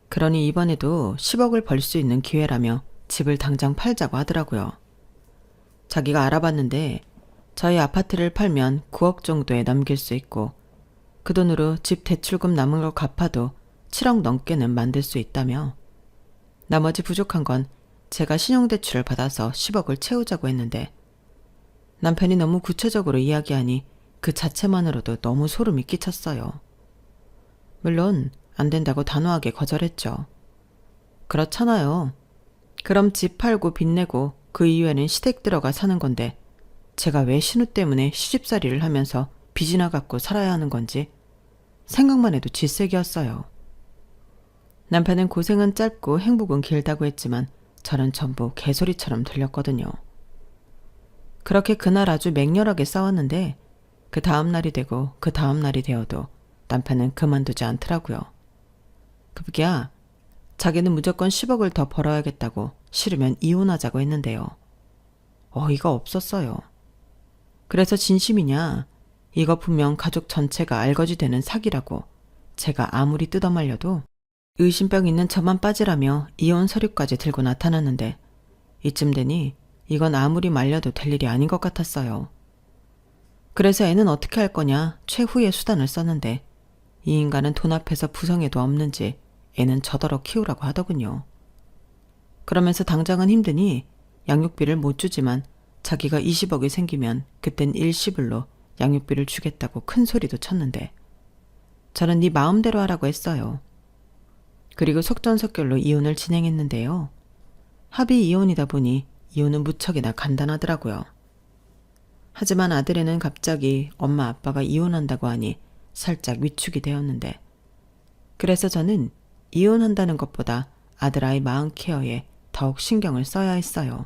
[SPEAKER 1] 그러니 이번에도 10억을 벌 수 있는 기회라며 집을 당장 팔자고 하더라고요. 자기가 알아봤는데 저희 아파트를 팔면 9억 정도에 넘길 수 있고 그 돈으로 집 대출금 남은 걸 갚아도 7억 넘게는 만들 수 있다며 나머지 부족한 건 제가 신용대출을 받아서 10억을 채우자고 했는데 남편이 너무 구체적으로 이야기하니 그 자체만으로도 너무 소름이 끼쳤어요. 물론 안 된다고 단호하게 거절했죠. 그렇잖아요. 그럼 집 팔고 빚 내고 그 이후에는 시댁 들어가 사는 건데 제가 왜 신우 때문에 시집살이를 하면서 빚이나 갚고 살아야 하는 건지 생각만 해도 질색이었어요. 남편은 고생은 짧고 행복은 길다고 했지만 저는 전부 개소리처럼 들렸거든요. 그렇게 그날 아주 맹렬하게 싸웠는데 그 다음 날이 되고 그 다음 날이 되어도 남편은 그만두지 않더라고요. 급기야 자기는 무조건 10억을 더 벌어야겠다고 싫으면 이혼하자고 했는데요. 어이가 없었어요. 그래서 진심이냐? 이거 분명 가족 전체가 알거지되는 사기라고 제가 아무리 뜯어말려도 의심병 있는 저만 빠지라며 이혼 서류까지 들고 나타났는데 이쯤 되니 이건 아무리 말려도 될 일이 아닌 것 같았어요. 그래서 애는 어떻게 할 거냐 최후의 수단을 썼는데 이 인간은 돈 앞에서 부성에도 없는지 애는 저더러 키우라고 하더군요. 그러면서 당장은 힘드니 양육비를 못 주지만 자기가 20억이 생기면 그땐 일시불로 양육비를 주겠다고 큰 소리도 쳤는데 저는 네 마음대로 하라고 했어요. 그리고 속전속결로 이혼을 진행했는데요. 합의 이혼이다 보니 이혼은 무척이나 간단하더라고요. 하지만 아들애는 갑자기 엄마 아빠가 이혼한다고 하니 살짝 위축이 되었는데 그래서 저는 이혼한다는 것보다 아들아이 마음 케어에 더욱 신경을 써야 했어요.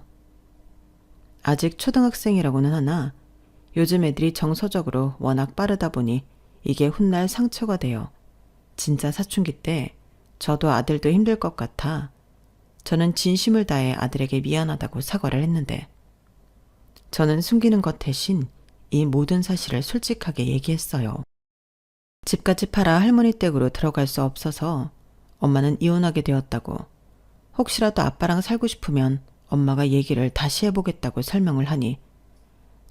[SPEAKER 1] 아직 초등학생이라고는 하나 요즘 애들이 정서적으로 워낙 빠르다 보니 이게 훗날 상처가 되어 진짜 사춘기 때 저도 아들도 힘들 것 같아 저는 진심을 다해 아들에게 미안하다고 사과를 했는데 저는 숨기는 것 대신 이 모든 사실을 솔직하게 얘기했어요. 집까지 팔아 할머니 댁으로 들어갈 수 없어서 엄마는 이혼하게 되었다고 혹시라도 아빠랑 살고 싶으면 엄마가 얘기를 다시 해보겠다고 설명을 하니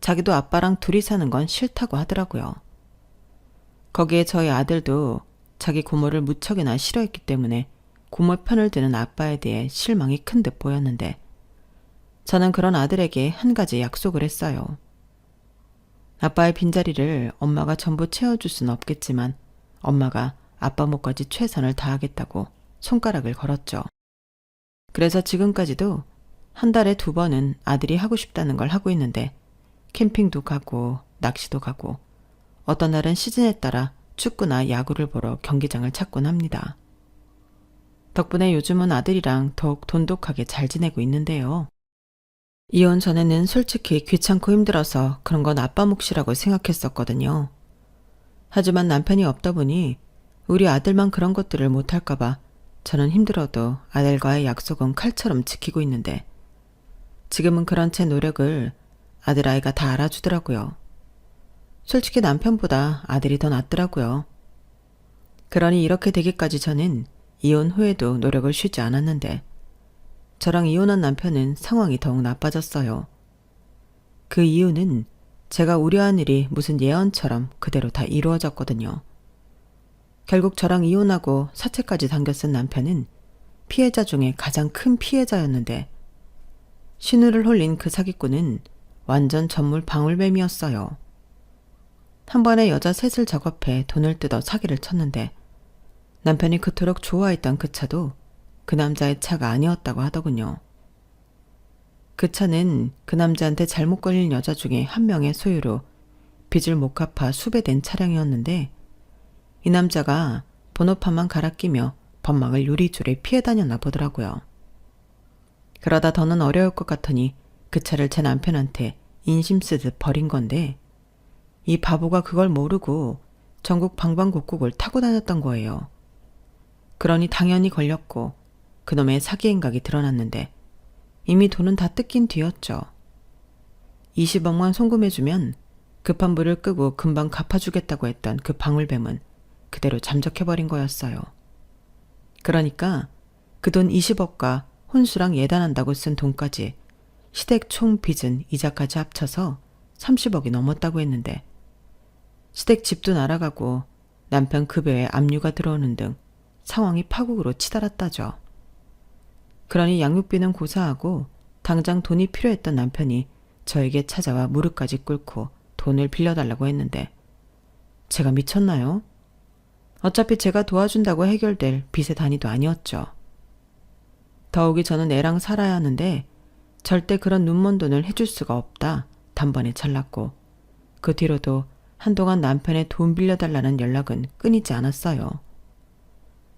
[SPEAKER 1] 자기도 아빠랑 둘이 사는 건 싫다고 하더라고요. 거기에 저희 아들도 자기 고모를 무척이나 싫어했기 때문에 고모 편을 드는 아빠에 대해 실망이 큰 듯 보였는데 저는 그런 아들에게 한 가지 약속을 했어요. 아빠의 빈자리를 엄마가 전부 채워줄 수는 없겠지만 엄마가 아빠 몫까지 최선을 다하겠다고 손가락을 걸었죠. 그래서 지금까지도 한 달에 2번은 아들이 하고 싶다는 걸 하고 있는데 캠핑도 가고 낚시도 가고 어떤 날은 시즌에 따라 축구나 야구를 보러 경기장을 찾곤 합니다. 덕분에 요즘은 아들이랑 더욱 돈독하게 잘 지내고 있는데요. 이혼 전에는 솔직히 귀찮고 힘들어서 그런 건 아빠 몫이라고 생각했었거든요. 하지만 남편이 없다 보니 우리 아들만 그런 것들을 못할까봐 저는 힘들어도 아들과의 약속은 칼처럼 지키고 있는데 지금은 그런 제 노력을 아들아이가 다 알아주더라고요. 솔직히 남편보다 아들이 더 낫더라고요. 그러니 이렇게 되기까지 저는 이혼 후에도 노력을 쉬지 않았는데 저랑 이혼한 남편은 상황이 더욱 나빠졌어요. 그 이유는 제가 우려한 일이 무슨 예언처럼 그대로 다 이루어졌거든요. 결국 저랑 이혼하고 사채까지 당겨 쓴 남편은 피해자 중에 가장 큰 피해자였는데 신우를 홀린 그 사기꾼은 완전 전물 방울뱀이었어요. 한 번에 여자 셋을 작업해 돈을 뜯어 사기를 쳤는데 남편이 그토록 좋아했던 그 차도 그 남자의 차가 아니었다고 하더군요. 그 차는 그 남자한테 잘못 걸린 여자 중에 한 명의 소유로 빚을 못 갚아 수배된 차량이었는데 이 남자가 번호판만 갈아 끼며 법망을 요리조리 피해 다녔나 보더라고요. 그러다 더는 어려울 것 같으니 그 차를 제 남편한테 인심 쓰듯 버린 건데 이 바보가 그걸 모르고 전국 방방곡곡을 타고 다녔던 거예요. 그러니 당연히 걸렸고 그놈의 사기 행각이 드러났는데 이미 돈은 다 뜯긴 뒤였죠. 20억만 송금해주면 급한 불을 끄고 금방 갚아주겠다고 했던 그 방울뱀은 그대로 잠적해버린 거였어요. 그러니까 그 돈 20억과 혼수랑 예단한다고 쓴 돈까지 시댁 총 빚은 이자까지 합쳐서 30억이 넘었다고 했는데 시댁 집도 날아가고 남편 급여에 압류가 들어오는 등 상황이 파국으로 치달았다죠. 그러니 양육비는 고사하고 당장 돈이 필요했던 남편이 저에게 찾아와 무릎까지 꿇고 돈을 빌려달라고 했는데 제가 미쳤나요? 어차피 제가 도와준다고 해결될 빚의 단위도 아니었죠. 더욱이 저는 애랑 살아야 하는데 절대 그런 눈먼 돈을 해줄 수가 없다 단번에 잘랐고 그 뒤로도 한동안 남편의 돈 빌려달라는 연락은 끊이지 않았어요.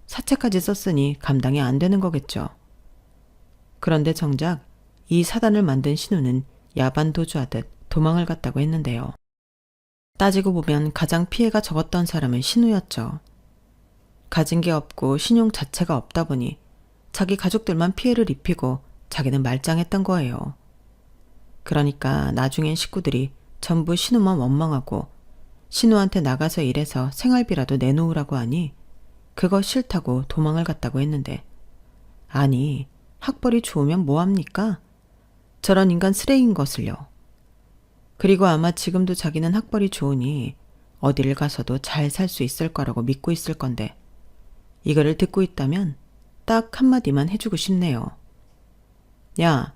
[SPEAKER 1] 사채까지 썼으니 감당이 안 되는 거겠죠. 그런데 정작 이 사단을 만든 신우는 야반도주하듯 도망을 갔다고 했는데요. 따지고 보면 가장 피해가 적었던 사람은 신우였죠. 가진 게 없고 신용 자체가 없다 보니 자기 가족들만 피해를 입히고 자기는 말짱했던 거예요. 그러니까 나중엔 식구들이 전부 신우만 원망하고 신우한테 나가서 일해서 생활비라도 내놓으라고 하니 그거 싫다고 도망을 갔다고 했는데 아니 학벌이 좋으면 뭐합니까? 저런 인간 쓰레기인 것을요. 그리고 아마 지금도 자기는 학벌이 좋으니 어디를 가서도 잘 살 수 있을 거라고 믿고 있을 건데 이거를 듣고 있다면 딱 한마디만 해주고 싶네요. 야,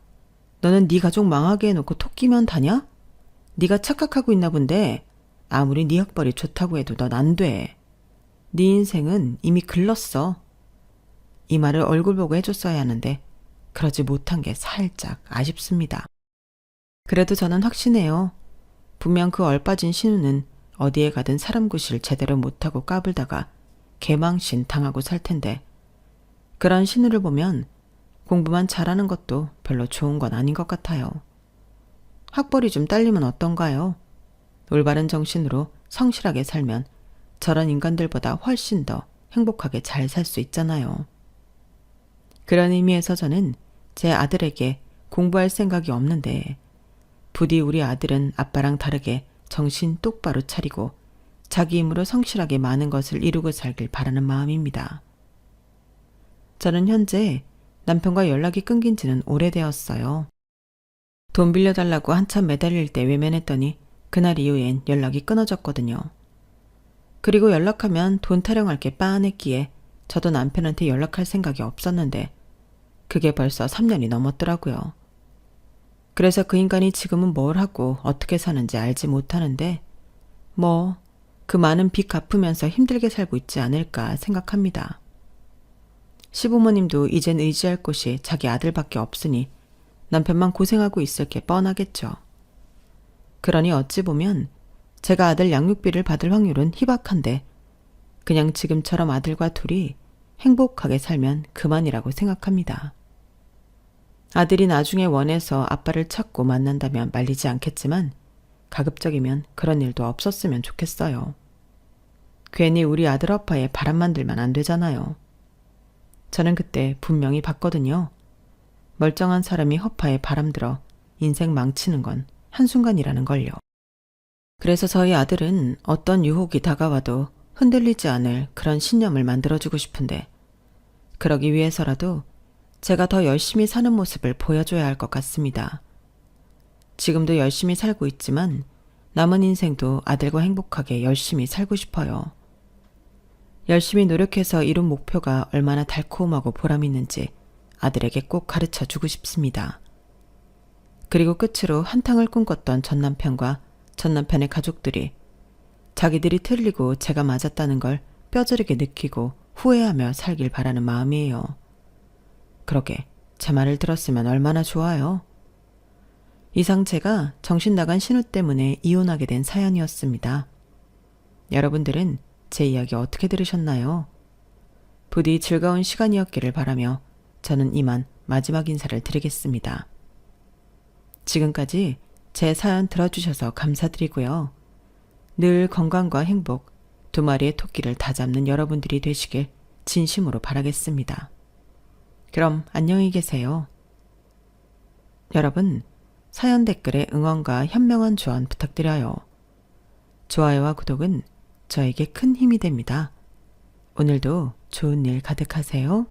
[SPEAKER 1] 너는 네 가족 망하게 해놓고 토끼면 다냐? 네가 착각하고 있나 본데 아무리 네 학벌이 좋다고 해도 넌 안 돼. 네 인생은 이미 글렀어. 이 말을 얼굴 보고 해줬어야 하는데 그러지 못한 게 살짝 아쉽습니다. 그래도 저는 확신해요. 분명 그 얼빠진 신우는 어디에 가든 사람 구실 제대로 못하고 까불다가 개망신 당하고 살 텐데 그런 신우를 보면 공부만 잘하는 것도 별로 좋은 건 아닌 것 같아요. 학벌이 좀 딸리면 어떤가요? 올바른 정신으로 성실하게 살면 저런 인간들보다 훨씬 더 행복하게 잘 살 수 있잖아요. 그런 의미에서 저는 제 아들에게 공부할 생각이 없는데 부디 우리 아들은 아빠랑 다르게 정신 똑바로 차리고 자기 힘으로 성실하게 많은 것을 이루고 살길 바라는 마음입니다. 저는 현재 남편과 연락이 끊긴 지는 오래되었어요. 돈 빌려달라고 한참 매달릴 때 외면했더니 그날 이후엔 연락이 끊어졌거든요. 그리고 연락하면 돈 타령할 게 빤했기에 저도 남편한테 연락할 생각이 없었는데 그게 벌써 3년이 넘었더라고요. 그래서 그 인간이 지금은 뭘 하고 어떻게 사는지 알지 못하는데 뭐 그 많은 빚 갚으면서 힘들게 살고 있지 않을까 생각합니다. 시부모님도 이젠 의지할 곳이 자기 아들밖에 없으니 남편만 고생하고 있을 게 뻔하겠죠. 그러니 어찌 보면 제가 아들 양육비를 받을 확률은 희박한데 그냥 지금처럼 아들과 둘이 행복하게 살면 그만이라고 생각합니다. 아들이 나중에 원해서 아빠를 찾고 만난다면 말리지 않겠지만 가급적이면 그런 일도 없었으면 좋겠어요. 괜히 우리 아들 아빠에 바람 만들면 안 되잖아요. 저는 그때 분명히 봤거든요. 멀쩡한 사람이 허파에 바람들어 인생 망치는 건 한순간이라는 걸요. 그래서 저희 아들은 어떤 유혹이 다가와도 흔들리지 않을 그런 신념을 만들어주고 싶은데 그러기 위해서라도 제가 더 열심히 사는 모습을 보여줘야 할 것 같습니다. 지금도 열심히 살고 있지만 남은 인생도 아들과 행복하게 열심히 살고 싶어요. 열심히 노력해서 이룬 목표가 얼마나 달콤하고 보람있는지 아들에게 꼭 가르쳐 주고 싶습니다. 그리고 끝으로 한탕을 꿈꿨던 전남편과 전남편의 가족들이 자기들이 틀리고 제가 맞았다는 걸 뼈저리게 느끼고 후회하며 살길 바라는 마음이에요. 그러게 제 말을 들었으면 얼마나 좋아요. 이상 제가 정신 나간 신우 때문에 이혼하게 된 사연이었습니다. 여러분들은 제 이야기 어떻게 들으셨나요? 부디 즐거운 시간이었기를 바라며 저는 이만 마지막 인사를 드리겠습니다. 지금까지 제 사연 들어주셔서 감사드리고요. 늘 건강과 행복, 두 마리의 토끼를 다 잡는 여러분들이 되시길 진심으로 바라겠습니다. 그럼 안녕히 계세요. 여러분, 사연 댓글에 응원과 현명한 조언 부탁드려요. 좋아요와 구독은 저에게 큰 힘이 됩니다. 오늘도 좋은 일 가득하세요.